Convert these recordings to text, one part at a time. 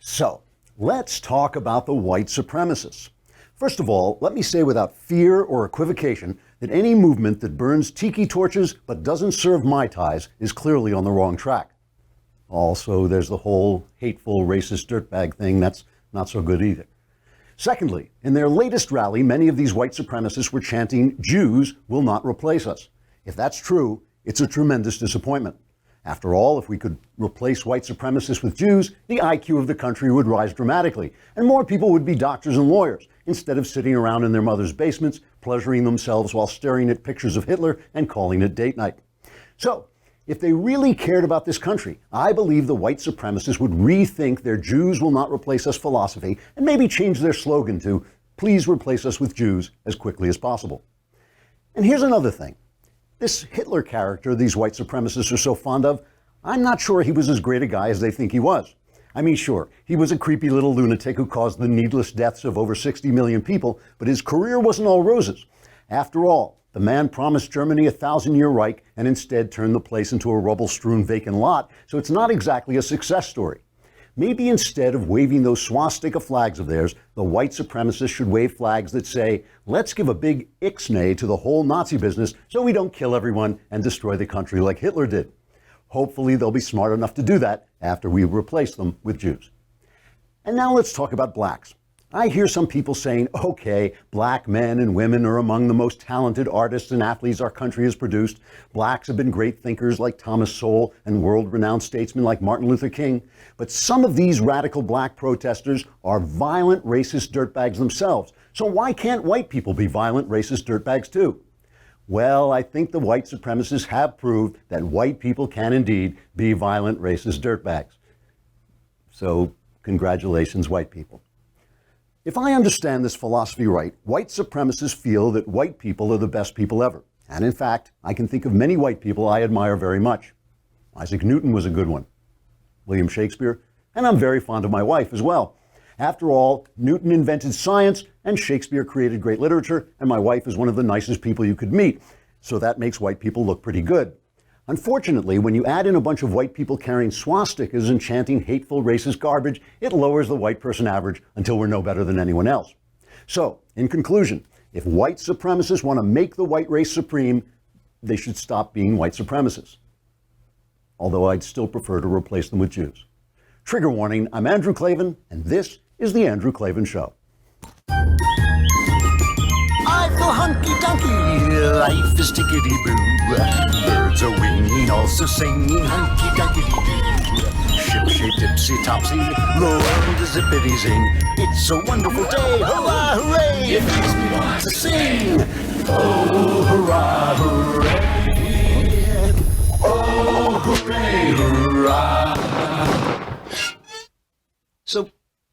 So, let's talk about the white supremacists. First of all, let me say without fear or equivocation that any movement that burns tiki torches but doesn't serve Mai Tais is clearly on the wrong track. Also, there's the whole hateful, racist dirtbag thing. That's not so good either. Secondly, in their latest rally, many of these white supremacists were chanting, "Jews will not replace us." If that's true, it's a tremendous disappointment. After all, if we could replace white supremacists with Jews, the IQ of the country would rise dramatically, and more people would be doctors and lawyers, instead of sitting around in their mother's basements, pleasuring themselves while staring at pictures of Hitler and calling it date night. So, if they really cared about this country, I believe the white supremacists would rethink their Jews will not replace us philosophy and maybe change their slogan to, "Please replace us with Jews as quickly as possible." And here's another thing. This Hitler character these white supremacists are so fond of, I'm not sure he was as great a guy as they think he was. I mean, sure, he was a creepy little lunatic who caused the needless deaths of over 60 million people, but his career wasn't all roses. After all, the man promised Germany a 1,000-year Reich and instead turned the place into a rubble-strewn vacant lot, so it's not exactly a success story. Maybe instead of waving those swastika flags of theirs, the white supremacists should wave flags that say, "Let's give a big ixnay to the whole Nazi business so we don't kill everyone and destroy the country like Hitler did." Hopefully they'll be smart enough to do that after we replace them with Jews. And now let's talk about blacks. I hear some people saying, okay, black men and women are among the most talented artists and athletes our country has produced. Blacks have been great thinkers like Thomas Sowell and world-renowned statesmen like Martin Luther King. But some of these radical black protesters are violent, racist dirtbags themselves. So why can't white people be violent, racist dirtbags too? Well, I think the white supremacists have proved that white people can indeed be violent, racist dirtbags. So, congratulations, white people. If I understand this philosophy right, white supremacists feel that white people are the best people ever. And in fact, I can think of many white people I admire very much. Isaac Newton was a good one. William Shakespeare, and I'm very fond of my wife as well. After all, Newton invented science, and Shakespeare created great literature, and my wife is one of the nicest people you could meet. So that makes white people look pretty good. Unfortunately, when you add in a bunch of white people carrying swastikas and chanting hateful, racist garbage, it lowers the white person average until we're no better than anyone else. So, in conclusion, if white supremacists want to make the white race supreme, they should stop being white supremacists. Although I'd still prefer to replace them with Jews. Trigger warning, I'm Andrew Klavan, and this is The Andrew Klavan Show. I feel hunky-dunky, life is tickety-boo. Birds are winging, also singing hunky-dunky-doo. Ship-shape, tipsy-topsy, the world is zippity-zing. It's a wonderful day, hurrah, hooray! It makes me want to sing. Oh, hurrah, hooray! Oh, hooray, hurrah! So,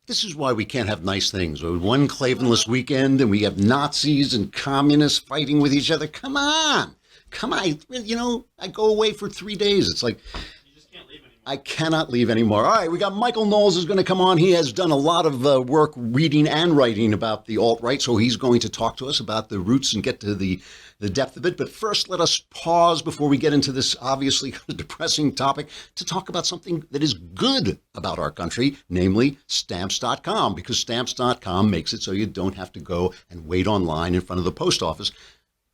this is why we can't have nice things. One Klavanless weekend and we have Nazis and communists fighting with each other. Come on. I go away for 3 days. It's like, you just can't leave anymore. I cannot leave anymore. All right, we got Michael Knowles is going to come on. He has done a lot of work reading and writing about the alt-right, so he's going to talk to us about the roots and get to the depth of it. But first, let us pause before we get into this obviously depressing topic to talk about something that is good about our country, namely Stamps.com, because Stamps.com makes it so you don't have to go and wait online in front of the post office.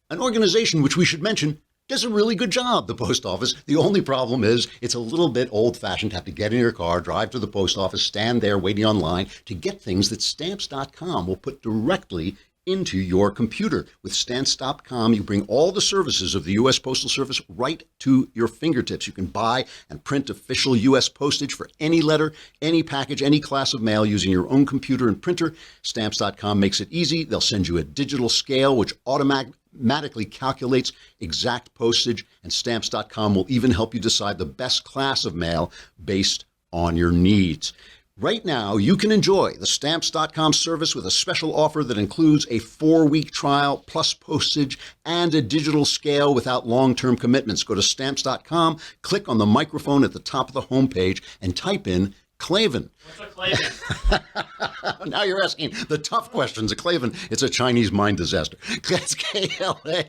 An organization which we should mention does a really good job, the post office. The only problem is it's a little bit old-fashioned to have to get in your car, drive to the post office, stand there waiting online to get things that Stamps.com will put directly into your computer. With Stamps.com, you bring all the services of the U.S. Postal Service right to your fingertips. You can buy and print official U.S. postage for any letter, any package, any class of mail using your own computer and printer. Stamps.com makes it easy. They'll send you a digital scale which automatically calculates exact postage, and Stamps.com will even help you decide the best class of mail based on your needs. Right now, you can enjoy the Stamps.com service with a special offer that includes a 4-week trial plus postage and a digital scale without long-term commitments. Go to Stamps.com, click on the microphone at the top of the homepage, and type in Klavan. What's a Klavan? Now you're asking the tough questions. A Klavan, it's a Chinese mind disaster. That's Klavan,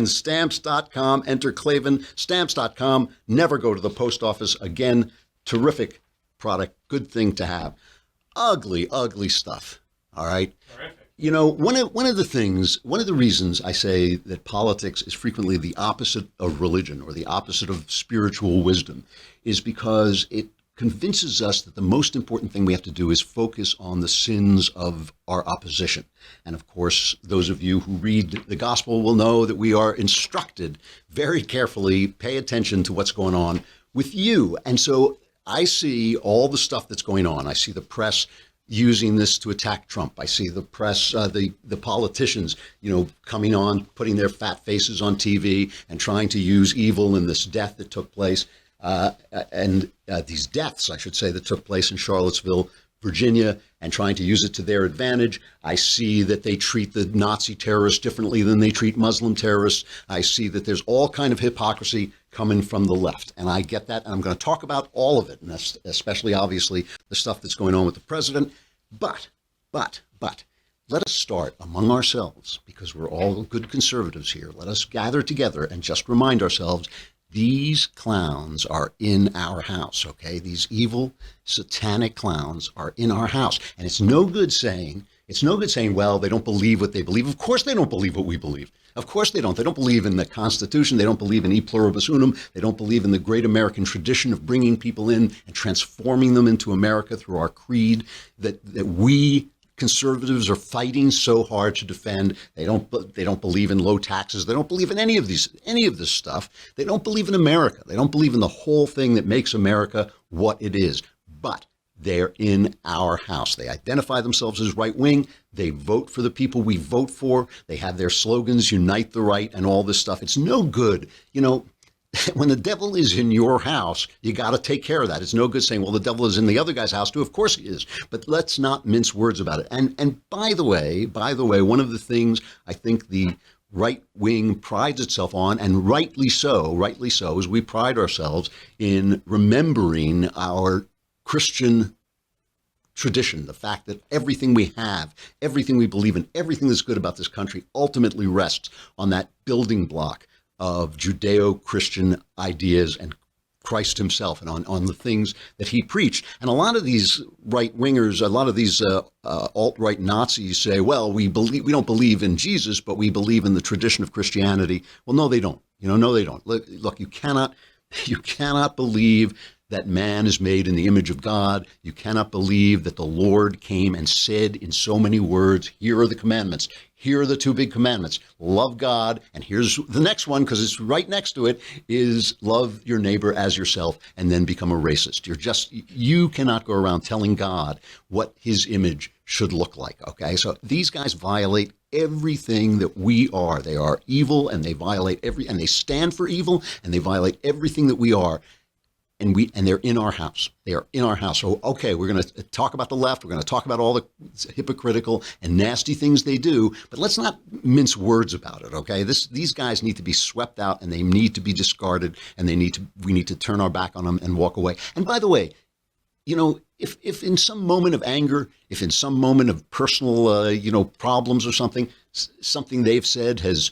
Stamps.com, enter Klavan, Stamps.com. Never go to the post office again. Terrific product, good thing to have. Ugly, ugly stuff. All right. Terrific. You know, one of the reasons I say that politics is frequently the opposite of religion or the opposite of spiritual wisdom is because it convinces us that the most important thing we have to do is focus on the sins of our opposition. And of course, those of you who read the gospel will know that we are instructed very carefully, pay attention to what's going on with you. And so I see all the stuff that's going on. I see the press using this to attack Trump. I see the press, the politicians, coming on, putting their fat faces on TV and trying to use evil in this death that took place, and these deaths, I should say, that took place in Charlottesville, Virginia, and trying to use it to their advantage. I see that they treat the Nazi terrorists differently than they treat Muslim terrorists. I see that there's all kind of hypocrisy coming from the left, and I get that, and I'm going to talk about all of it, and that's especially, obviously, the stuff that's going on with the president. But, let us start among ourselves, because we're all good conservatives here. Let us gather together and just remind ourselves, these clowns are in our house, okay? These evil, satanic clowns are in our house, and it's no good saying, well, they don't believe what they believe. Of course they don't believe what we believe. Of course they don't. They don't believe in the Constitution. They don't believe in e pluribus unum. They don't believe in the great American tradition of bringing people in and transforming them into America through our creed that we conservatives are fighting so hard to defend. They don't believe in low taxes. They don't believe in any of this stuff. They don't believe in America. They don't believe in the whole thing that makes America what it is. But they're in our house. They identify themselves as right wing. They vote for the people we vote for. They have their slogans, unite the right, and all this stuff. It's no good. When the devil is in your house, you got to take care of that. It's no good saying, well, the devil is in the other guy's house too. Of course he is. But let's not mince words about it. And by the way, one of the things I think the right wing prides itself on, and rightly so, is we pride ourselves in remembering our Christian tradition, the fact that everything we have, everything we believe in, everything that's good about this country ultimately rests on that building block of Judeo-Christian ideas and Christ himself, and on the things that he preached. And a lot of these right-wingers, a lot of these alt-right Nazis say, well, we don't believe in Jesus, but we believe in the tradition of Christianity. Well, no, they don't. No, they don't. Look, you cannot believe that man is made in the image of God. You cannot believe that the Lord came and said in so many words, here are the commandments. Here are the two big commandments. Love God, and here's the next one, because it's right next to it, is love your neighbor as yourself, and then become a racist. You cannot go around telling God what his image should look like, okay? So these guys violate everything that we are. They are evil, and they violate and they stand for evil, and they violate everything that we are. And they're in our house. They are in our house. So, okay, we're going to talk about the left. We're going to talk about all the hypocritical and nasty things they do, but let's not mince words about it, okay? These guys need to be swept out, and they need to be discarded, and we need to turn our back on them and walk away. And by the way, if in some moment of anger, if in some moment of personal, problems or something they've said has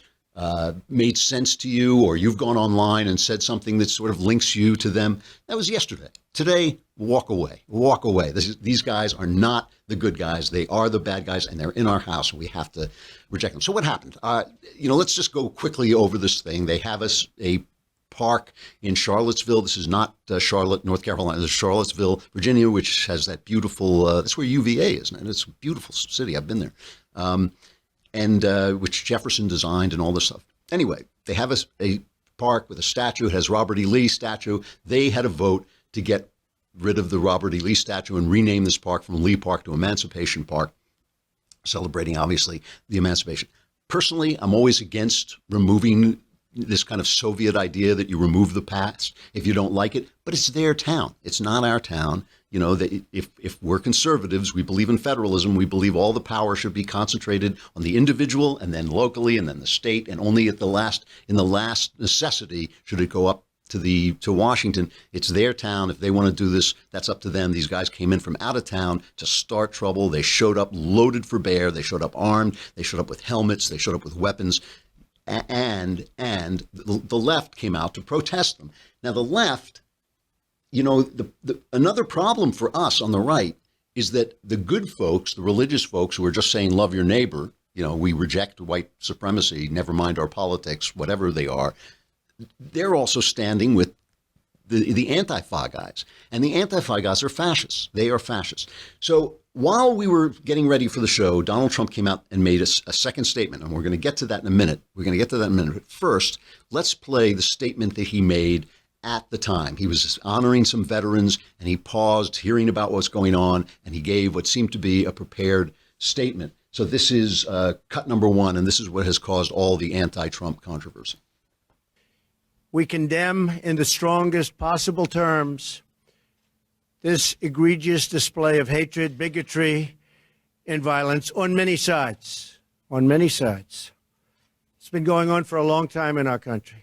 made sense to you, or you've gone online and said something that sort of links you to them, that was yesterday. Today, walk away. These guys are not the good guys. They are the bad guys, and they're in our house, and we have to reject them. So what happened? Let's just go quickly over this thing. They have a park in Charlottesville. This is not Charlotte, North Carolina. This is Charlottesville, Virginia, which has that beautiful, that's where UVA is, and it's a beautiful city. I've been there. And which Jefferson designed and all this stuff. Anyway, they have a park with a statue. It has Robert E. Lee statue. They had a vote to get rid of the Robert E. Lee statue and rename this park from Lee Park to Emancipation Park, celebrating, obviously, the emancipation. Personally, I'm always against removing this kind of Soviet idea that you remove the past if you don't like it, but it's their town. It's not our town. If we're conservatives, we believe in federalism. We believe all the power should be concentrated on the individual, and then locally, and then the state, and only in the last necessity should it go up to Washington. It's their town. If they want to do this, that's up to them. These guys came in from out of town to start trouble. They showed up loaded for bear. They showed up armed. They showed up with helmets. They showed up with weapons. And the left came out to protest them. Now, the left, another problem for us on the right is that the good folks, the religious folks who are just saying love your neighbor, we reject white supremacy, never mind our politics, whatever they are, they're also standing with the Antifa guys. And the Antifa guys are fascists. They are fascists. So while we were getting ready for the show, Donald Trump came out and made a second statement, and we're going to get to that in a minute. But first, let's play the statement that he made at the time. He was honoring some veterans, and he paused, hearing about what's going on, and he gave what seemed to be a prepared statement. So this is cut number one, and this is what has caused all the anti-Trump controversy. We condemn in the strongest possible terms this egregious display of hatred, bigotry, and violence on many sides. On many sides. It's been going on for a long time in our country.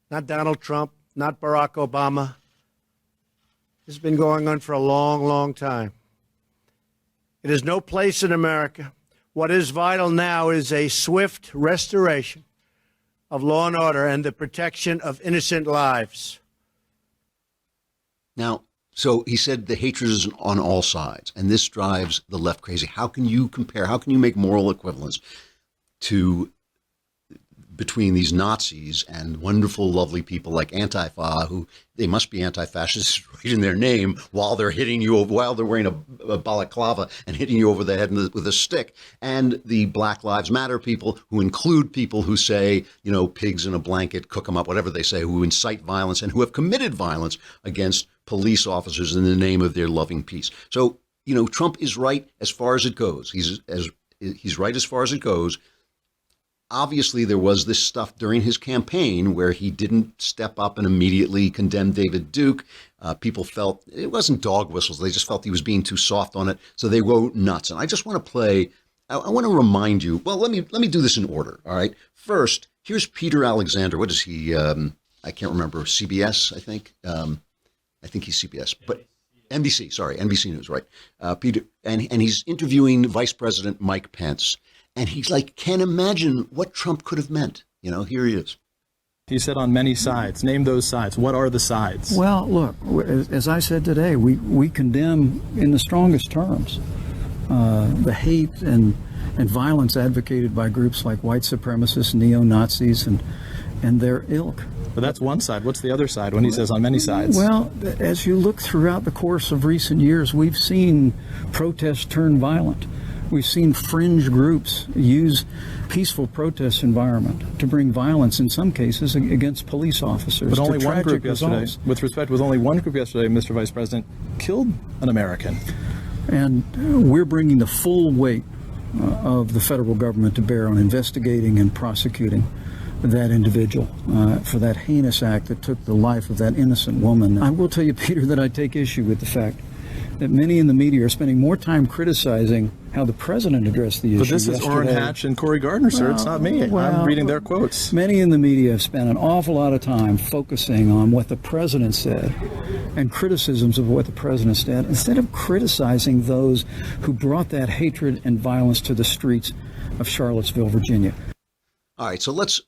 Not Donald Trump, not Barack Obama. It's been going on for a long, long time. It has no place in America. What is vital now is a swift restoration of law and order and the protection of innocent lives. Now, so he said the hatred is on all sides, and this drives the left crazy. How can you compare, how can you make moral equivalence between these Nazis and wonderful, lovely people like Antifa, who they must be anti-fascists right in their name, while they're hitting you, while they're wearing a balaclava and hitting you over the head with a stick, and the Black Lives Matter people, who include people who say, pigs in a blanket, cook them up, whatever they say, who incite violence and who have committed violence against police officers in the name of their loving peace. So, Trump is right as far as it goes. He's right as far as it goes. Obviously, there was this stuff during his campaign where he didn't step up and immediately condemn David Duke. People felt it wasn't dog whistles. They just felt he was being too soft on it. So they go nuts. And I just want to play. I want to remind you. Well, let me do this in order. All right. First, here's Peter Alexander. What is he? I can't remember. CBS, I think. I think he's CBS, but NBC. Sorry, NBC News. Right. Peter, and he's interviewing Vice President Mike Pence. And he's like, can't imagine what Trump could have meant. Here he is. He said on many sides. Name those sides. What are the sides? Well, look, as I said today, we condemn in the strongest terms the hate and violence advocated by groups like white supremacists, neo-Nazis, and their ilk. But that's one side. What's the other side when he says on many sides? Well, as you look throughout the course of recent years, we've seen protests turn violent. We've seen fringe groups use peaceful protest environment to bring violence, in some cases, against police officers. But only one group yesterday, results. with respect, with only one group yesterday, Mr. Vice President, killed an American. And we're bringing the full weight of the federal government to bear on investigating and prosecuting that individual for that heinous act that took the life of that innocent woman. I will tell you, Peter, that I take issue with the fact that many in the media are spending more time criticizing how the president addressed the issue. But this is Orrin Hatch and Corey Gardner, sir. It's not me. I'm reading their quotes. Many in the media have spent an awful lot of time focusing on what the president said and criticisms of what the president said, instead of criticizing those who brought that hatred and violence to the streets of Charlottesville, Virginia. All right, so let's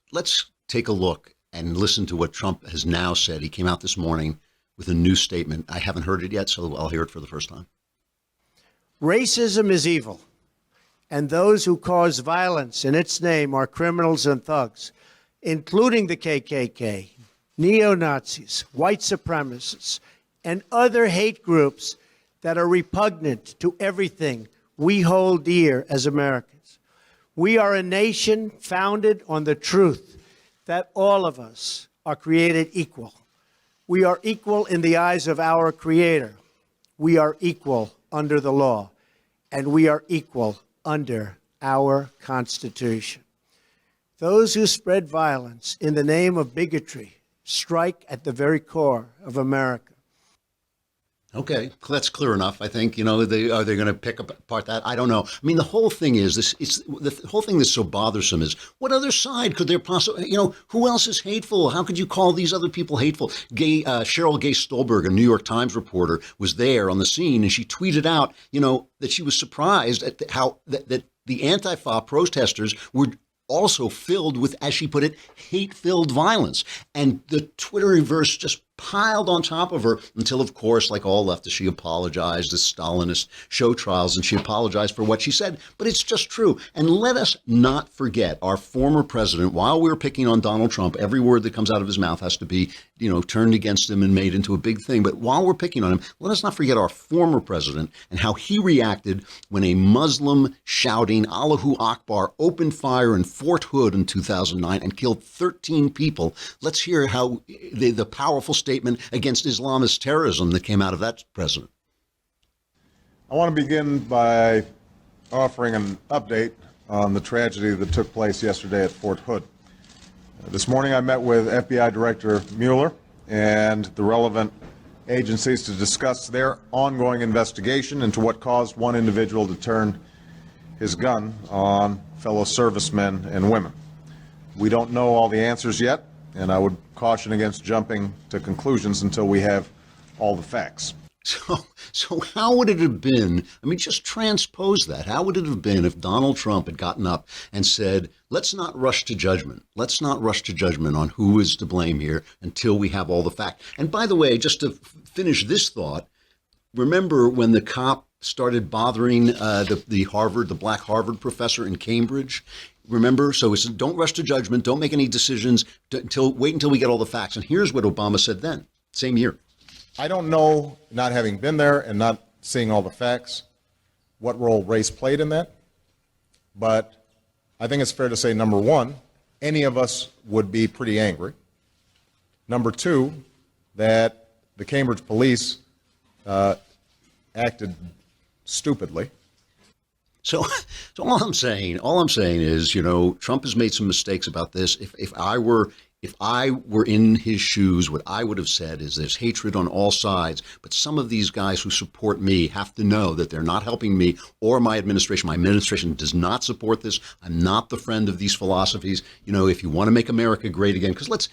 take a look and listen to what Trump has now said. He came out this morning with a new statement. I haven't heard it yet, so I'll hear it for the first time. Racism is evil, and those who cause violence in its name are criminals and thugs, including the KKK, neo-Nazis, white supremacists, and other hate groups that are repugnant to everything we hold dear as Americans. We are a nation founded on the truth that all of us are created equal. We are equal in the eyes of our Creator. We are equal under the law, and we are equal under our Constitution. Those who spread violence in the name of bigotry strike at the very core of America. Okay, that's clear enough. I think, are they going to pick apart that? I don't know. I mean, the whole thing is this. It's the whole thing that's so bothersome is what other side could there possibly? Who else is hateful? How could you call these other people hateful? Cheryl Gay Stolberg, a New York Times reporter, was there on the scene, and she tweeted out, that she was surprised at how that the Antifa protesters were also filled with, as she put it, hate-filled violence. And the Twitterverse just piled on top of her until, of course, like all leftists, she apologized as Stalinist show trials, and she apologized for what she said. But it's just true. And let us not forget our former president. While we're picking on Donald Trump, every word that comes out of his mouth has to be, turned against him and made into a big thing. But while we're picking on him, let us not forget our former president and how he reacted when a Muslim shouting Allahu Akbar opened fire in Fort Hood in 2009 and killed 13 people. Let's hear how the powerful statement against Islamist terrorism that came out of that president. I want to begin by offering an update on the tragedy that took place yesterday at Fort Hood. This morning I met with FBI Director Mueller and the relevant agencies to discuss their ongoing investigation into what caused one individual to turn his gun on fellow servicemen and women. We don't know all the answers yet, and I would caution against jumping to conclusions until we have all the facts. So how would it have been? I mean, just transpose that. How would it have been if Donald Trump had gotten up and said, let's not rush to judgment. Let's not rush to judgment on who is to blame here until we have all the facts. And by the way, just to finish this thought, remember when the cop started bothering the black Harvard professor in Cambridge? Remember? So it's don't rush to judgment. Don't make any decisions wait until we get all the facts. And here's what Obama said then, same year. I don't know, not having been there and not seeing all the facts, what role race played in that. But I think it's fair to say, number one, any of us would be pretty angry. Number two, that the Cambridge police acted stupidly. So all I'm saying is, Trump has made some mistakes about this. If I were in his shoes, what I would have said is there's hatred on all sides, but some of these guys who support me have to know that they're not helping me or my administration. My administration does not support this. I'm not the friend of these philosophies. If you want to make America great again, because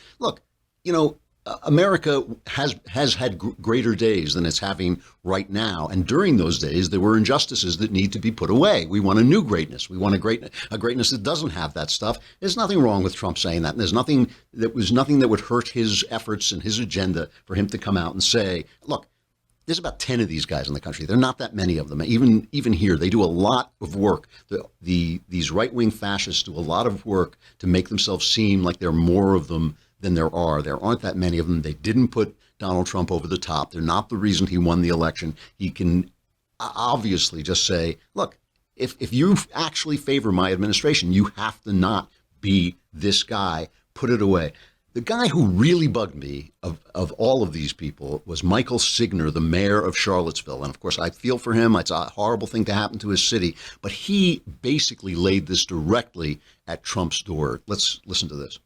America has had greater days than it's having right now. And during those days, there were injustices that need to be put away. We want a new greatness. We want a greatness that doesn't have that stuff. There's nothing wrong with Trump saying that. And there's nothing that would hurt his efforts and his agenda for him to come out and say, look, there's about 10 of these guys in the country. There are not that many of them. Even here, they do a lot of work. These right-wing fascists do a lot of work to make themselves seem like there are more of them than there are. There aren't that many of them. They didn't put Donald Trump over the top. They're not the reason he won the election. He can obviously just say, look, if you actually favor my administration, you have to not be this guy. Put it away. The guy who really bugged me of all of these people was Michael Signer, the mayor of Charlottesville. And of course, I feel for him. It's a horrible thing to happen to his city. But he basically laid this directly at Trump's door. Let's listen to this.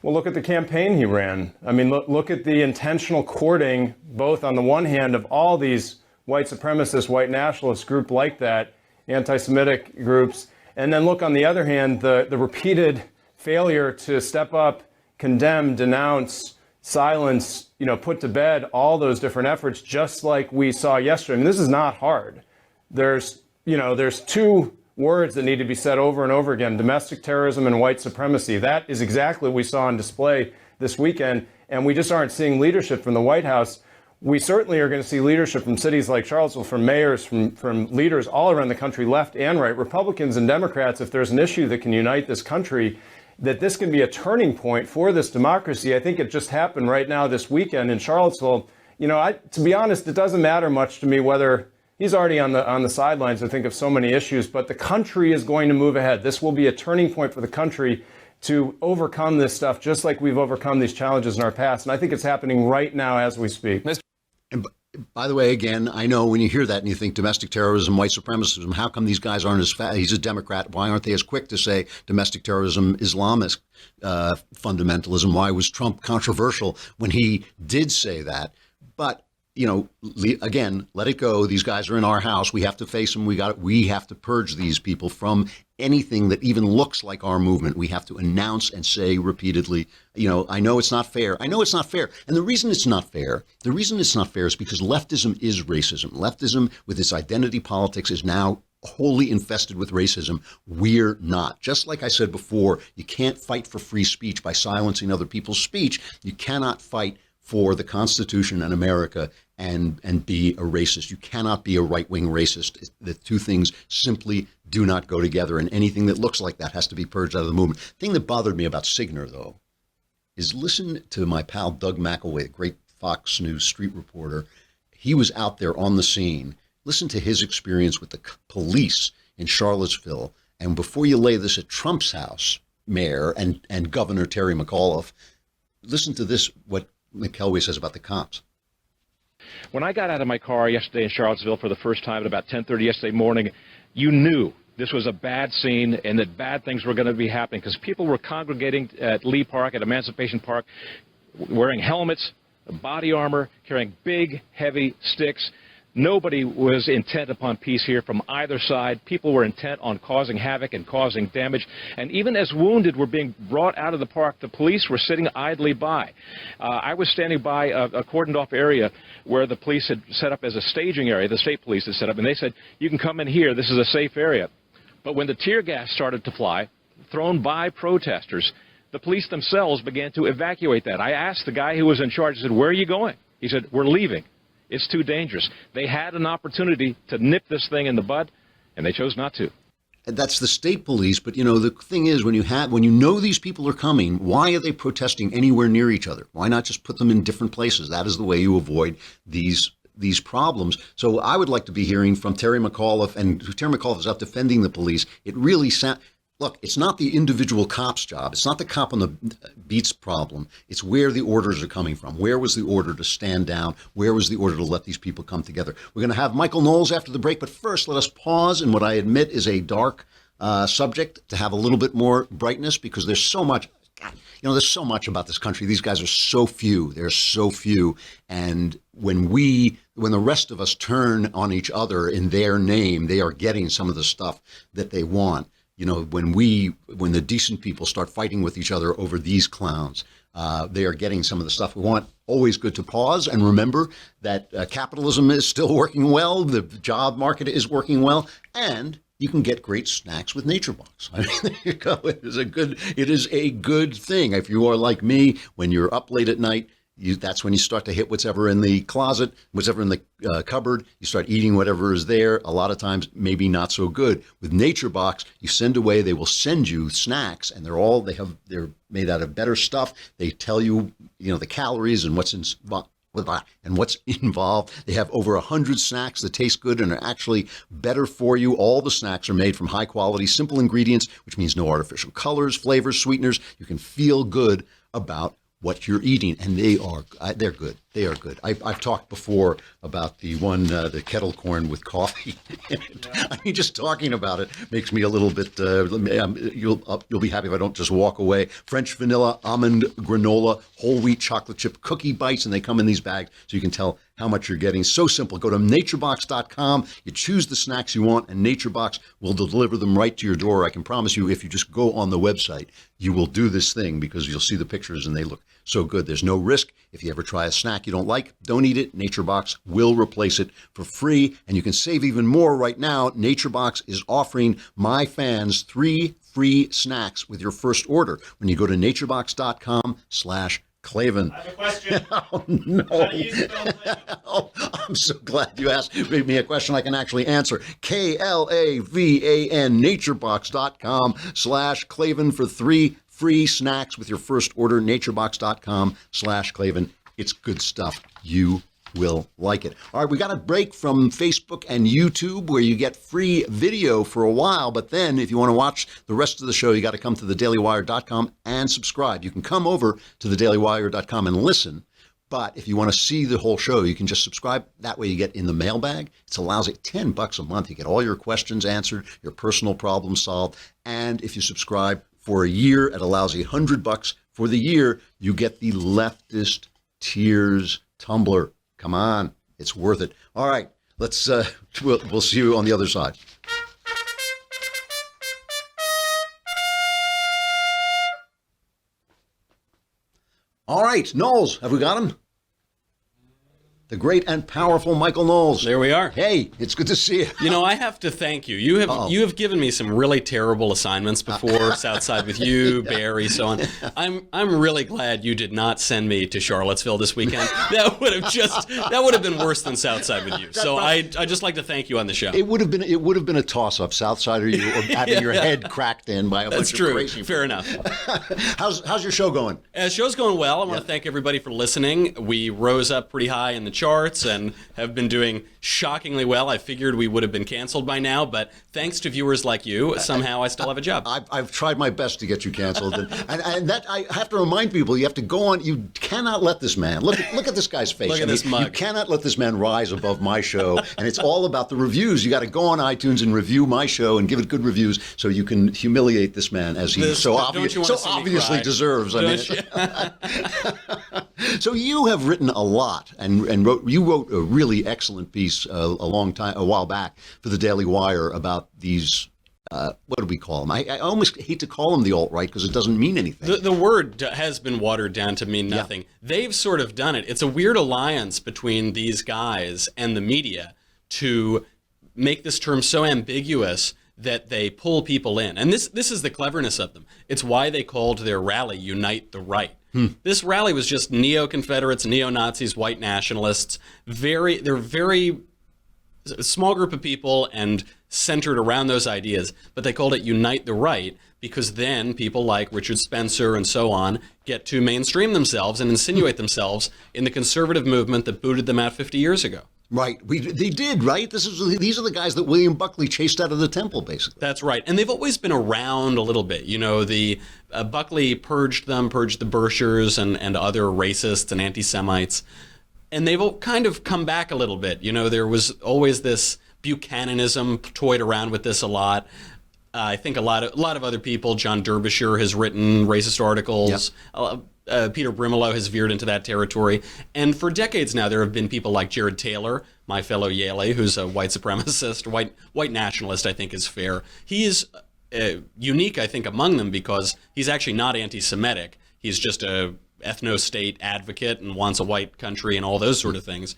Well, look at the campaign he ran. I mean, look at the intentional courting, both on the one hand of all these white supremacist, white nationalist group like that, anti-Semitic groups, and then look on the other hand, the repeated failure to step up, condemn, denounce, silence, put to bed all those different efforts, just like we saw yesterday. I mean, this is not hard. There's two words that need to be said over and over again: domestic terrorism and white supremacy. That is exactly what we saw on display this weekend, and we just aren't seeing leadership from the White House. We certainly are going to see leadership from cities like Charlottesville, from mayors, from leaders all around the country, left and right, Republicans and Democrats. If there's an issue that can unite this country, that this can be a turning point for this democracy. I think it just happened right now this weekend in Charlottesville. To be honest, it doesn't matter much to me whether he's already on the sidelines, I think, of so many issues, but the country is going to move ahead. This will be a turning point for the country to overcome this stuff, just like we've overcome these challenges in our past. And I think it's happening right now as we speak. And by the way, again, I know when you hear that and you think domestic terrorism, white supremacism, how come these guys aren't as fast? He's a Democrat. Why aren't they as quick to say domestic terrorism, Islamist fundamentalism? Why was Trump controversial when he did say that? But again, let it go. These guys are in our house. We have to face them. We have to purge these people from anything that even looks like our movement. We have to announce and say repeatedly, I know it's not fair. I know it's not fair. And the reason it's not fair is because leftism is racism. Leftism with its identity politics is now wholly infested with racism. We're not. Just like I said before, you can't fight for free speech by silencing other people's speech. You cannot fight for the Constitution and America and be a racist. You cannot be a right-wing racist. The two things simply do not go together, and anything that looks like that has to be purged out of the movement. The thing that bothered me about Signer, though, is listen to my pal Doug McElway, a great Fox News street reporter. He was out there on the scene. Listen to his experience with the police in Charlottesville. And before you lay this at Trump's house, Mayor and Governor Terry McAuliffe, listen to this, what McElway says about the cops. When I got out of my car yesterday in Charlottesville for the first time at about 10:30 yesterday morning, you knew this was a bad scene and that bad things were going to be happening because people were congregating at Lee Park, at Emancipation Park, wearing helmets, body armor, carrying big, heavy sticks. Nobody was intent upon peace here from either side. People were intent on causing havoc and causing damage. And even as wounded were being brought out of the park, the police were sitting idly by. I was standing by a cordoned-off area where the police had set up as a staging area, the state police had set up, and they said, you can come in here, this is a safe area. But when the tear gas started to fly, thrown by protesters, the police themselves began to evacuate that. I asked the guy who was in charge, I said, where are you going? He said, we're leaving. It's too dangerous. They had an opportunity to nip this thing in the bud, and they chose not to. And that's the state police. But, you know, the thing is, when you know these people are coming, why are they protesting anywhere near each other? Why not just put them in different places? That is the way you avoid these problems. So I would like to be hearing from Terry McAuliffe, and Terry McAuliffe is out defending the police. It really look, it's not the individual cop's job. It's not the cop on the beat's problem. It's where the orders are coming from. Where was the order to stand down? Where was the order to let these people come together? We're going to have Michael Knowles after the break, but first let us pause in what I admit is a dark subject to have a little bit more brightness, because there's so much, there's so much about this country. These guys are so few. They're so few. And when the rest of us turn on each other in their name, they are getting some of the stuff that they want. You know, when the decent people start fighting with each other over these clowns, they are getting some of the stuff we want. Always good to pause and remember that capitalism is still working well. The job market is working well, and you can get great snacks with NatureBox. I mean, there you go. It is a good thing. If you are like me, when you're up late at night, that's when you start to hit whatever in the closet, whatever in the cupboard. You start eating whatever is there. A lot of times, maybe not so good. With NatureBox, you send away. They will send you snacks, and they're made out of better stuff. They tell you, the calories and what's involved. They have over 100 snacks that taste good and are actually better for you. All the snacks are made from high quality, simple ingredients, which means no artificial colors, flavors, sweeteners. You can feel good about what you're eating, and they're good. They are good. I've talked before about the one, the kettle corn with coffee in it. I mean, just talking about it makes me a little bit, you'll be happy if I don't just walk away. French vanilla, almond granola, whole wheat chocolate chip cookie bites, and they come in these bags so you can tell how much you're getting. So simple. Go to naturebox.com. You choose the snacks you want, and NatureBox will deliver them right to your door. I can promise you, if you just go on the website, you will do this thing, because you'll see the pictures and they look so good. There's no risk. If you ever try a snack you don't like, don't eat it. NatureBox will replace it for free, and you can save even more right now. NatureBox is offering my fans 3 free snacks with your first order when you go to naturebox.com/Klavan. I have a question. Oh, no. How do you spell Klavan? Oh, I'm so glad you asked me a question I can actually answer. Klavan, naturebox.com/Klavan for 3 free snacks with your first order. Naturebox.com/Klavan. It's good stuff. You will like it. All right, we got a break from Facebook and YouTube where you get free video for a while, but then if you want to watch the rest of the show, you got to come to thedailywire.com and subscribe. You can come over to thedailywire.com and listen, but if you want to see the whole show, you can just subscribe. That way you get in the mailbag. It's a lousy $10 a month. You get all your questions answered, your personal problems solved, and if you subscribe for a year at a lousy $100 for the year, you get the Leftist Tears tumbler. Come on, it's worth it. All right, let's we'll see you on the other side. All right, Knowles, have we got him? the great and powerful Michael Knowles. There we are. Hey, it's good to see you. You know, I have to thank you. You have given me some really terrible assignments before, Southside with you, Barry, so on. I'm really glad you did not send me to Charlottesville this weekend. That would have been worse than Southside with you. So I just like to thank you on the show. It would have been a toss-up, Southside or you, or having your head cracked in by a bunch of crazy people. Fair enough. How's your show going? Show's going well. I want to thank everybody for listening. We rose up pretty high in the charts and have been doing shockingly well. I figured we would have been canceled by now, but thanks to viewers like you, somehow I still have a job. I've tried my best to get you canceled, and that I have to remind people, you have to go on. You cannot let this man look at this guy's face. Look at this mug. You cannot let this man rise above my show, and it's all about the reviews. You got to go on iTunes and review my show and give it good reviews so you can humiliate this man as he so obviously deserves. So you have written a lot and wrote a really excellent piece a while back for the Daily Wire about these. What do we call them? I almost hate to call them the alt-right because it doesn't mean anything. The word has been watered down to mean nothing. Yeah. They've sort of done it. It's a weird alliance between these guys and the media to make this term so ambiguous that they pull people in. And this is the cleverness of them. It's why they called their rally Unite the Right. This rally was just neo-Confederates, neo-Nazis, white nationalists. They're very small group of people and centered around those ideas, but they called it Unite the Right because then people like Richard Spencer and so on get to mainstream themselves and insinuate themselves in the conservative movement that booted them out 50 years ago. Right. They did, right? These are the guys that William Buckley chased out of the temple, basically. That's right. And they've always been around a little bit. You know, the Buckley purged the Birchers and other racists and anti-Semites. And they've kind of come back a little bit. You know, there was always this Buchananism, toyed around with this a lot. I think a lot of other people, John Derbyshire has written racist articles. Yep. Peter Brimelow has veered into that territory. And for decades now, there have been people like Jared Taylor, my fellow Yaley, who's a white supremacist, white nationalist, I think is fair. He is unique, I think, among them because he's actually not anti-Semitic. He's just a ethno-state advocate and wants a white country and all those sort of things.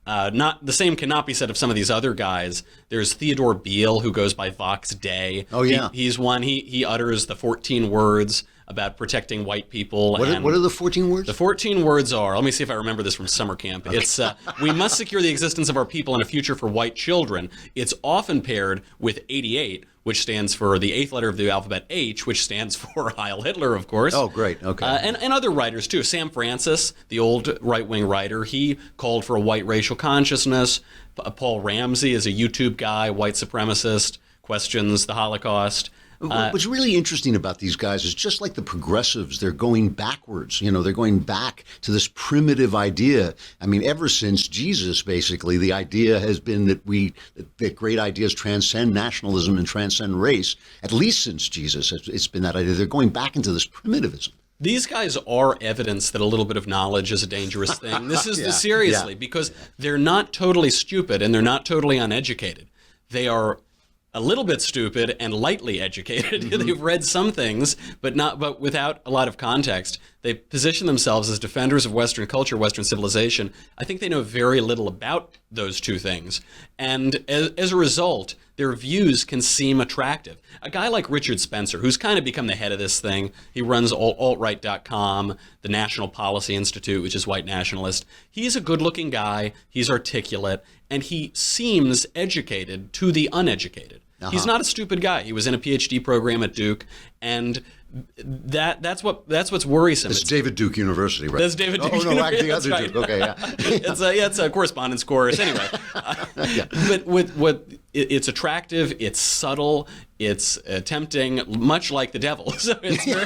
Not the same cannot be said of some of these other guys. There's Theodore Beale, who goes by Vox Day. Oh yeah, he's one. He utters the 14 words about protecting white people. What are the 14 words? The 14 words are. Let me see if I remember this from summer camp. Okay. It's we must secure the existence of our people and a future for white children. It's often paired with 88, which stands for the eighth letter of the alphabet H, which stands for Heil Hitler, of course. Oh, great. Okay. And other writers, too. Sam Francis, the old right-wing writer, he called for a white racial consciousness. Paul Ramsey is a YouTube guy, white supremacist, questions the Holocaust. What's really interesting about these guys is just like the progressives, they're going backwards. You know, they're going back to this primitive idea. I mean, ever since Jesus, basically, the idea has been that great ideas transcend nationalism and transcend race. At least since Jesus, it's been that idea. They're going back into this primitivism. These guys are evidence that a little bit of knowledge is a dangerous thing. This is seriously, because they're not totally stupid and they're not totally uneducated. They are a little bit stupid and lightly educated. Mm-hmm. They've read some things, but without a lot of context. They position themselves as defenders of Western culture, Western civilization. I think they know very little about those two things. And as a result, their views can seem attractive. A guy like Richard Spencer, who's kind of become the head of this thing, he runs altright.com, the National Policy Institute, which is white nationalist. He's a good-looking guy, he's articulate, and he seems educated to the uneducated. Uh-huh. He's not a stupid guy. He was in a PhD program at Duke, and that's what's worrisome. It's David Duke University, right? That's David Duke University. University. The other right. Duke. Okay, yeah. It's a correspondence course anyway. But it's attractive, it's subtle, it's tempting, much like the devil. So it's very,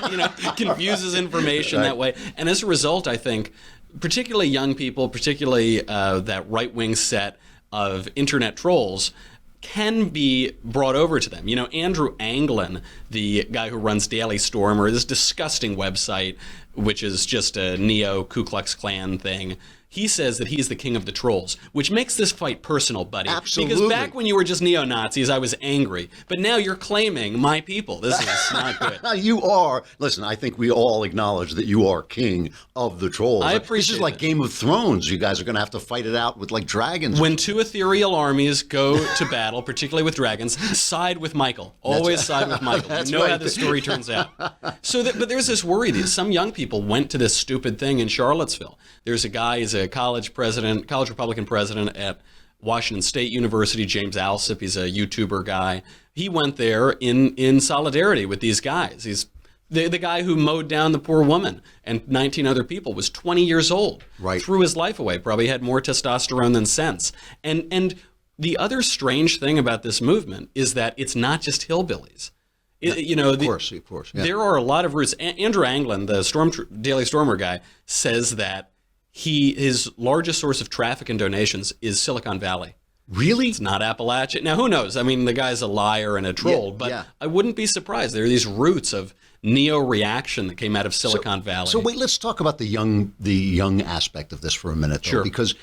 confuses information that way. And as a result, I think, particularly young people, particularly that right-wing set of internet trolls, can be brought over to them. You know, Andrew Anglin, the guy who runs Daily Stormer, this disgusting website, which is just a neo-Ku Klux Klan thing, He says that he's the king of the trolls, which makes this fight personal, buddy. Absolutely. Because back when you were just neo-Nazis, I was angry. But now you're claiming my people. This is not good. You are. Listen, I think we all acknowledge that you are king of the trolls. I appreciate This is like it. Game of Thrones. You guys are going to have to fight it out with like dragons. When two ethereal armies go to battle, particularly with dragons, side with Michael. Always side with Michael. You know how the story turns out. But there's this worry that some young people went to this stupid thing in Charlottesville. There's a guy, he's a college Republican president at Washington State University, James Alsop. He's a YouTuber guy. He went there in solidarity with these guys. He's the guy who mowed down the poor woman and 19 other people, was 20 years old. Right. Threw his life away. Probably had more testosterone than sense. And the other strange thing about this movement is that it's not just hillbillies. Of course. Yeah. There are a lot of roots. Andrew Anglin, the Daily Stormer guy, says that his largest source of traffic and donations is Silicon Valley. Really? It's not Appalachia. Now, who knows? I mean, the guy's a liar and a troll, but I wouldn't be surprised. There are these roots of neo-reaction that came out of Silicon Valley. So wait, let's talk about the young aspect of this for a minute, though, Sure. because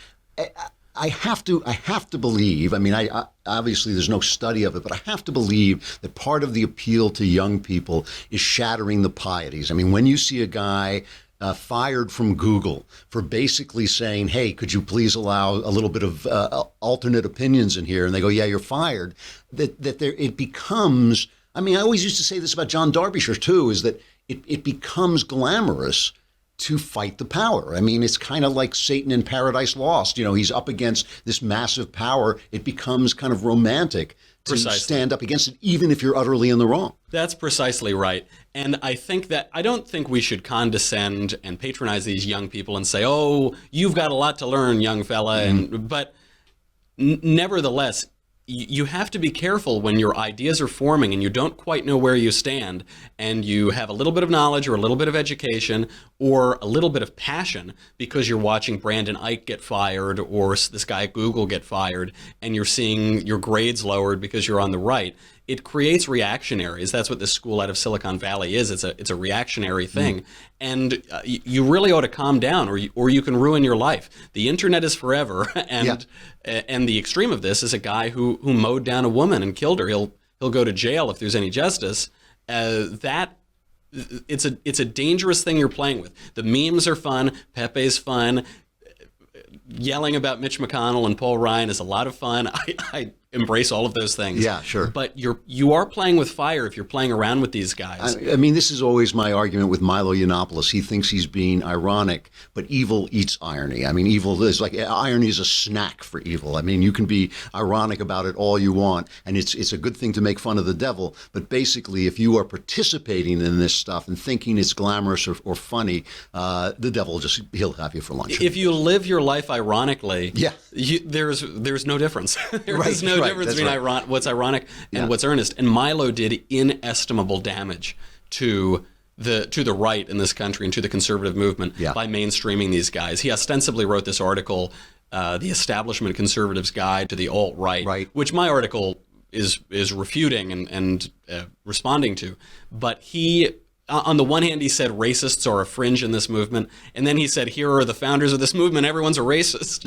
I have to believe. I mean, I obviously there's no study of it, but I have to believe that part of the appeal to young people is shattering the pieties. I mean, when you see a guy fired from Google for basically saying, "Hey, could you please allow a little bit of alternate opinions in here?" and they go, "Yeah, you're fired," it becomes. I mean, I always used to say this about John Derbyshire too, is that it becomes glamorous to fight the power. I mean, it's kind of like Satan in Paradise Lost. He's up against this massive power. It becomes kind of romantic to stand up against it, even if you're utterly in the wrong. That's precisely right. And I don't think we should condescend and patronize these young people and say, "Oh, you've got a lot to learn, young fella." But nevertheless, you have to be careful when your ideas are forming and you don't quite know where you stand, and you have a little bit of knowledge or a little bit of education or a little bit of passion because you're watching Brandon Ike get fired or this guy at Google get fired, and you're seeing your grades lowered because you're on the right. It creates reactionaries. That's what this school out of Silicon Valley is. It's a reactionary thing. And you really ought to calm down, or you can ruin your life. The internet is forever, and the extreme of this is a guy who mowed down a woman and killed her. He'll go to jail if there's any justice. It's a dangerous thing you're playing with. The memes are fun. Pepe's fun. Yelling about Mitch McConnell and Paul Ryan is a lot of fun. I embrace all of those things. Yeah, sure. But you are playing with fire if you're playing around with these guys. I mean, this is always my argument with Milo Yiannopoulos. He thinks he's being ironic, but evil eats irony. I mean, evil is like irony is a snack for evil. I mean, you can be ironic about it all you want, and it's a good thing to make fun of the devil. But basically, if you are participating in this stuff and thinking it's glamorous or funny, the devil he'll have you for lunch. If you live your life ironically, there's no difference. There's no difference between what's ironic and what's earnest. And Milo did inestimable damage to the right in this country and to the conservative movement by mainstreaming these guys. He ostensibly wrote this article, The Establishment Conservatives Guide to the Alt-Right, which my article is refuting and responding to. But he, on the one hand, he said racists are a fringe in this movement, and then he said, here are the founders of this movement, everyone's a racist,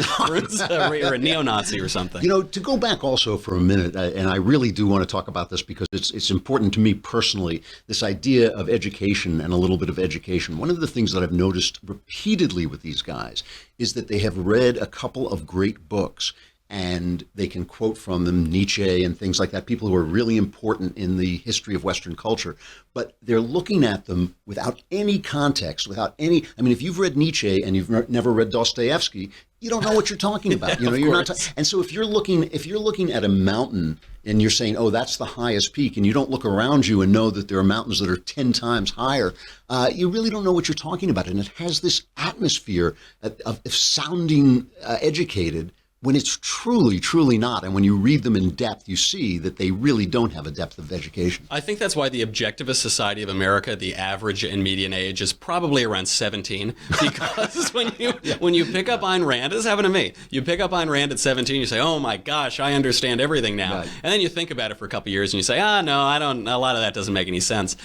or a neo-Nazi or something. To go back also for a minute, and I really do want to talk about this because it's important to me personally, this idea of education and a little bit of education. One of the things that I've noticed repeatedly with these guys is that they have read a couple of great books, and they can quote from them Nietzsche and things like that, people who are really important in the history of Western culture. But they're looking at them without any context, if you've read Nietzsche and you've never read Dostoevsky, you don't know what you're talking about. You're not. And so if you're looking at a mountain and you're saying, "Oh, that's the highest peak," and you don't look around you and know that there are mountains that are 10 times higher, you really don't know what you're talking about. And it has this atmosphere of sounding educated, when it's truly, truly not. And when you read them in depth, you see that they really don't have a depth of education. I think that's why the Objectivist Society of America, the average and median age is probably around 17. Because when you pick up Ayn Rand, this happened to me. You pick up Ayn Rand at 17, you say, oh my gosh, I understand everything now. Right. And then you think about it for a couple of years and you say, no, I don't, a lot of that doesn't make any sense.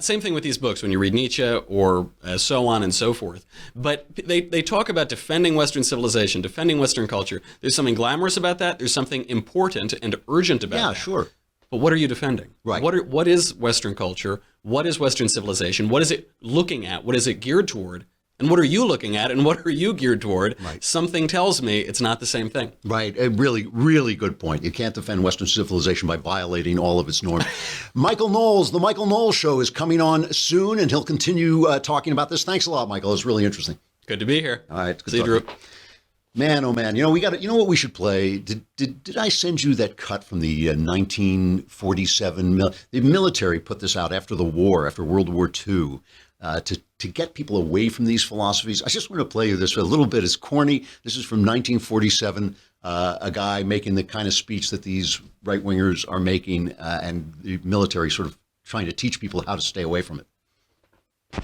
Same thing with these books when you read Nietzsche or so on and so forth. But they talk about defending Western civilization, defending Western culture. There's something glamorous about that. There's something important and urgent about that. Yeah, sure. But what are you defending? Right. What is Western culture? What is Western civilization? What is it looking at? What is it geared toward? And what are you looking at? And what are you geared toward? Right. Something tells me it's not the same thing. Right. A really, really good point. You can't defend Western civilization by violating all of its norms. Michael Knowles, The Michael Knowles Show is coming on soon, and he'll continue talking about this. Thanks a lot, Michael. It's really interesting. Good to be here. All right. See you, Drew. Man, oh man, you know know what we should play? Did I send you that cut from the 1947? The military put this out after the war, after World War II, to get people away from these philosophies. I just want to play you this a little bit. It's corny. This is from 1947. A guy making the kind of speech that these right wingers are making, and the military sort of trying to teach people how to stay away from it.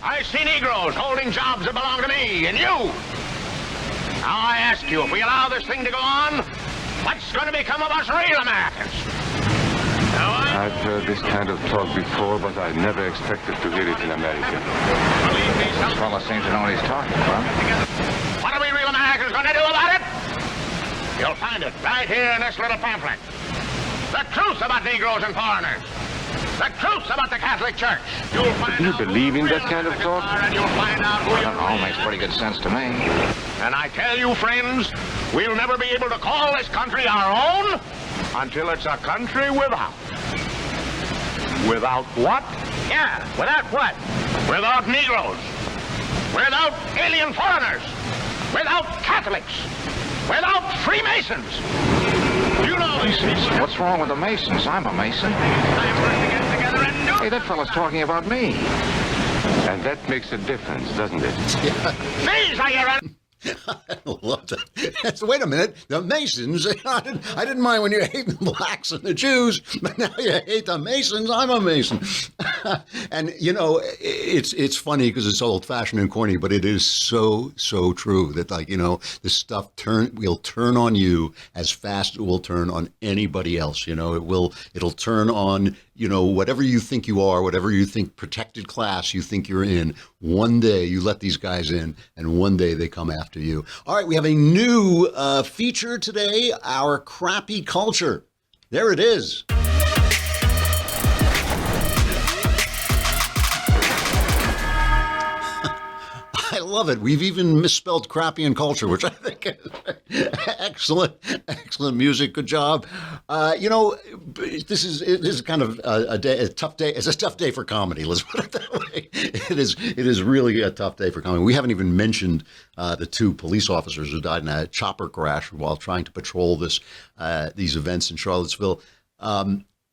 I see Negroes holding jobs that belong to me and you. Now I ask you, if we allow this thing to go on, what's going to become of us real Americans? I've heard this kind of talk before, but I never expected to hear it in America. This fellow seems to know what he's talking about. What are we real Americans going to do about it? You'll find it right here in this little pamphlet. The truth about Negroes and foreigners. The truth about the Catholic Church. You'll find Do you believe in that kind of talk? And you'll find out who you know. Makes pretty good sense to me. And I tell you, friends, we'll never be able to call this country our own until it's a country without. Without what? Yeah, without what? Without Negroes. Without alien foreigners. Without Catholics. Without Freemasons. You know Masons? What's wrong with the Masons? I'm a Mason. Hey, that fellow's talking about me. And that makes a difference, doesn't it? These are your... I love that. So wait a minute. The Masons, I didn't mind when you hate the blacks and the Jews, but now you hate the Masons. I'm a Mason. And, you know, it's funny because it's old-fashioned and corny, but it is so true that, like, you know, this stuff will turn on you as fast as it will turn on anybody else. You know, it'll turn on, you know, whatever you think you are, whatever you think protected class you think you're in. One day you let these guys in, and one day they come after you. All right, we have a new feature today, our crappy culture. There it is. I love it. We've even misspelled crappy and culture, which I think is excellent music. Good job. You know, this is kind of a tough day. It's a tough day for comedy. Let's put it that way. It is really a tough day for comedy. We haven't even mentioned the two police officers who died in a chopper crash while trying to patrol these events in Charlottesville.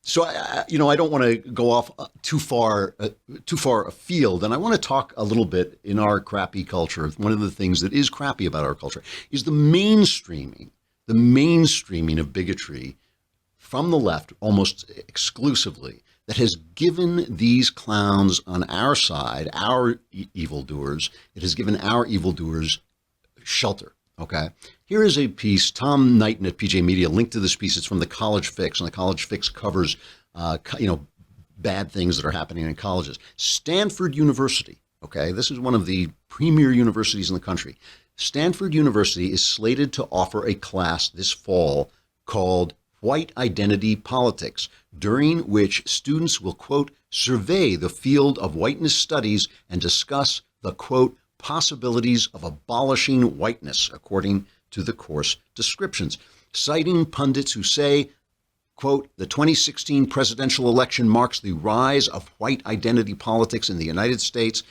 So, you know, I don't want to go off too far afield, and I want to talk a little bit in our crappy culture. One of the things that is crappy about our culture is the mainstreaming of bigotry from the left, almost exclusively, that has given these clowns on our side, our evildoers, it has given our evildoers shelter. Okay. Here is a piece, Tom Knighton at PJ Media linked to this piece. It's from the College Fix, and the College Fix covers, bad things that are happening in colleges. Stanford University, okay, this is one of the premier universities in the country. Stanford University is slated to offer a class this fall called White Identity Politics, during which students will, quote, survey the field of whiteness studies and discuss the, quote, possibilities of abolishing whiteness, according to the course descriptions, citing pundits who say, quote, the 2016 presidential election marks the rise of white identity politics in the United States.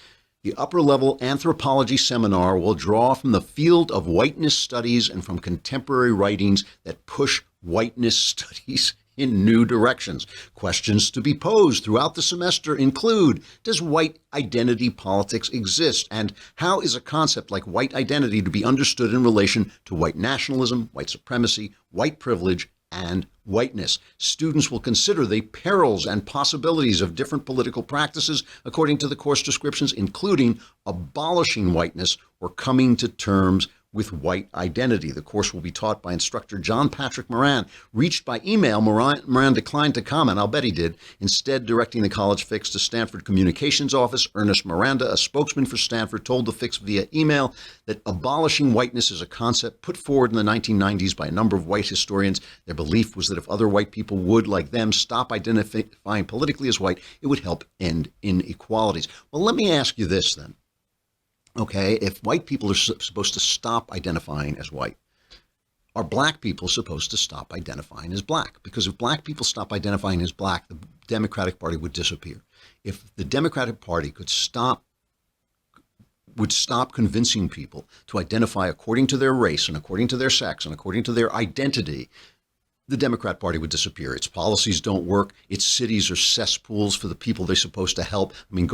The upper-level anthropology seminar will draw from the field of whiteness studies and from contemporary writings that push whiteness studies in new directions. Questions to be posed throughout the semester include, does white identity politics exist? And how is a concept like white identity to be understood in relation to white nationalism, white supremacy, white privilege, and whiteness? Students will consider the perils and possibilities of different political practices according to the course descriptions, including abolishing whiteness or coming to terms with white identity. The course will be taught by instructor John Patrick Moran. Reached by email, Moran declined to comment. I'll bet he did, instead directing the college fix to Stanford Communications Office. Ernest Miranda, a spokesman for Stanford, told the fix via email that abolishing whiteness is a concept put forward in the 1990s by a number of white historians. Their belief was that if other white people would, like them, stop identifying politically as white, it would help end inequalities. Well, let me ask you this then. Okay, if white people are supposed to stop identifying as white, are black people supposed to stop identifying as black? Because if black people stop identifying as black, the Democratic Party would disappear. If the Democratic Party would stop convincing people to identify according to their race and according to their sex and according to their identity, the Democrat Party would disappear. Its policies don't work. Its cities are cesspools for the people they're supposed to help. I mean,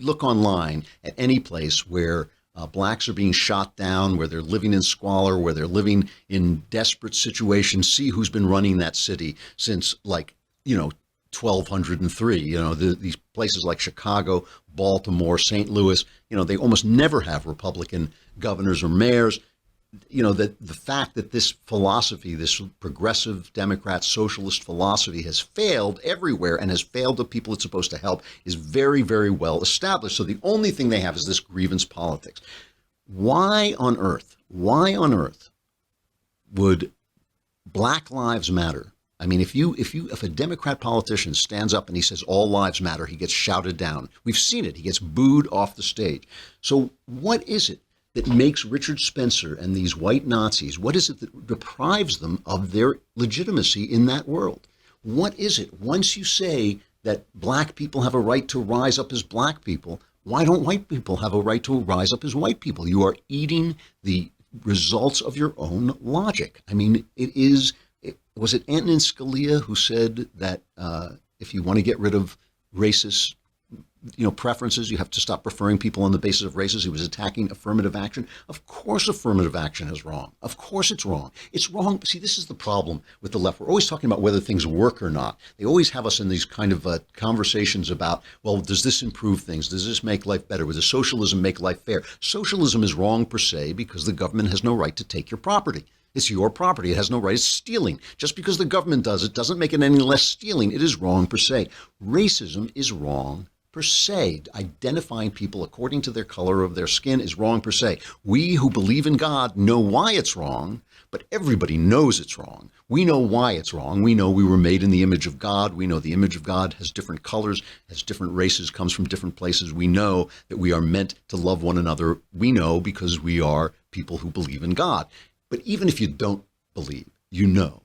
look online at any place where blacks are being shot down, where they're living in squalor, where they're living in desperate situations. See who's been running that city since 1203. These places like Chicago, Baltimore, St. Louis, they almost never have Republican governors or mayors. The fact that this philosophy, this progressive Democrat socialist philosophy has failed everywhere and has failed the people it's supposed to help is very, very well established. So the only thing they have is this grievance politics. Why on earth would Black Lives Matter? I mean, if a Democrat politician stands up and he says all lives matter, he gets shouted down. We've seen it. He gets booed off the stage. So what is it that makes Richard Spencer and these white Nazis, what is it that deprives them of their legitimacy in that world? What is it? Once you say that black people have a right to rise up as black people, why don't white people have a right to rise up as white people? You are eating the results of your own logic. I mean, was it Antonin Scalia who said that if you want to get rid of racist preferences, you have to stop preferring people on the basis of races? He was attacking affirmative action. Of course affirmative action is wrong. Of course it's wrong. It's wrong. See, this is the problem with the left. We're always talking about whether things work or not. They always have us in these kind of conversations about, well, does this improve things? Does this make life better? Does socialism make life fair? Socialism is wrong per se because the government has no right to take your property. It's your property. It has no right. It's stealing. Just because the government does it doesn't make it any less stealing. It is wrong per se. Racism is wrong per se. Identifying people according to their color of their skin is wrong per se. We who believe in God know why it's wrong, but everybody knows it's wrong. We know why it's wrong. We know we were made in the image of God. We know the image of God has different colors, has different races, comes from different places. We know that we are meant to love one another. We know because we are people who believe in God. But even if you don't believe, you know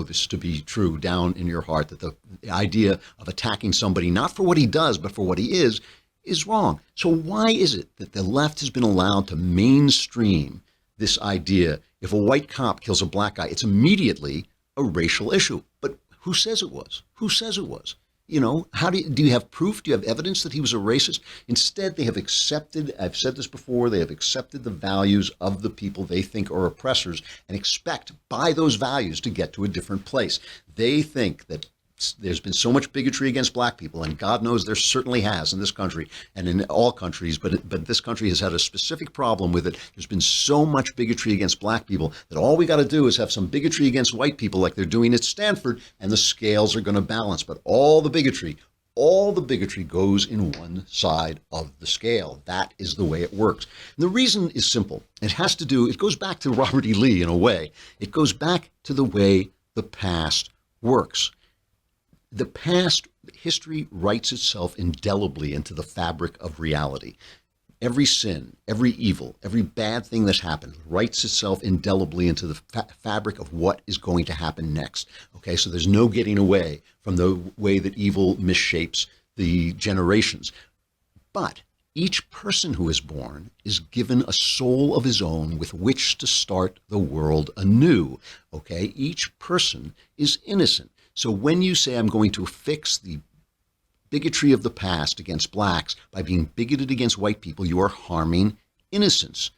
this to be true down in your heart, that the idea of attacking somebody, not for what he does, but for what he is wrong. So why is it that the left has been allowed to mainstream this idea? If a white cop kills a black guy, it's immediately a racial issue. But who says it was? Who says it was? How do you have proof? Do you have evidence that he was a racist? Instead, they have accepted, I've said this before, they have accepted the values of the people they think are oppressors and expect by those values to get to a different place. They think that there's been so much bigotry against black people, and God knows there certainly has in this country and in all countries, but this country has had a specific problem with it. There's been so much bigotry against black people that all we got to do is have some bigotry against white people like they're doing at Stanford, and the scales are going to balance. But all the bigotry goes in one side of the scale. That is the way it works. And the reason is simple. It goes back to Robert E. Lee in a way. It goes back to the way the past works. The past, history writes itself indelibly into the fabric of reality. Every sin, every evil, every bad thing that's happened writes itself indelibly into the fabric of what is going to happen next. Okay, so there's no getting away from the way that evil misshapes the generations. But Each person who is born is given a soul of his own with which to start the world anew. Okay? Each person is innocent. So when you say I'm going to fix the bigotry of the past against blacks by being bigoted against white people, you are harming innocence.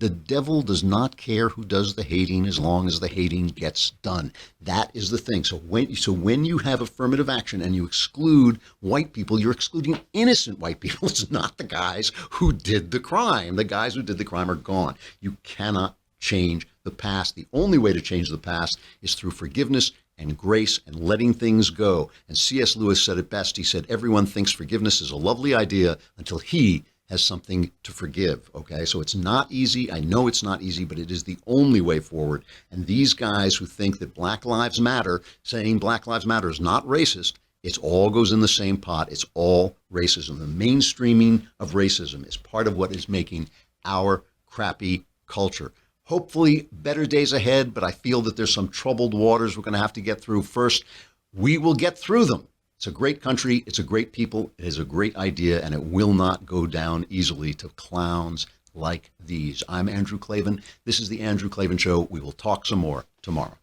The devil does not care who does the hating as long as the hating gets done. That is the thing. So when you have affirmative action and you exclude white people, you're excluding innocent white people. It's not the guys who did the crime. The guys who did the crime are gone. You cannot change the past. The only way to change the past is through forgiveness and grace and letting things go. And C.S. Lewis said it best. He said, everyone thinks forgiveness is a lovely idea until he has something to forgive. Okay, so it's not easy. I know it's not easy, but it is the only way forward. And these guys who think that Black Lives Matter, saying Black Lives Matter is not racist, it all goes in the same pot. It's all racism. The mainstreaming of racism is part of what is making our crappy culture. Hopefully better days ahead, but I feel that there's some troubled waters we're going to have to get through first. We will get through them. It's a great country. It's a great people. It is a great idea, and it will not go down easily to clowns like these. I'm Andrew Klavan. This is The Andrew Klavan Show. We will talk some more tomorrow.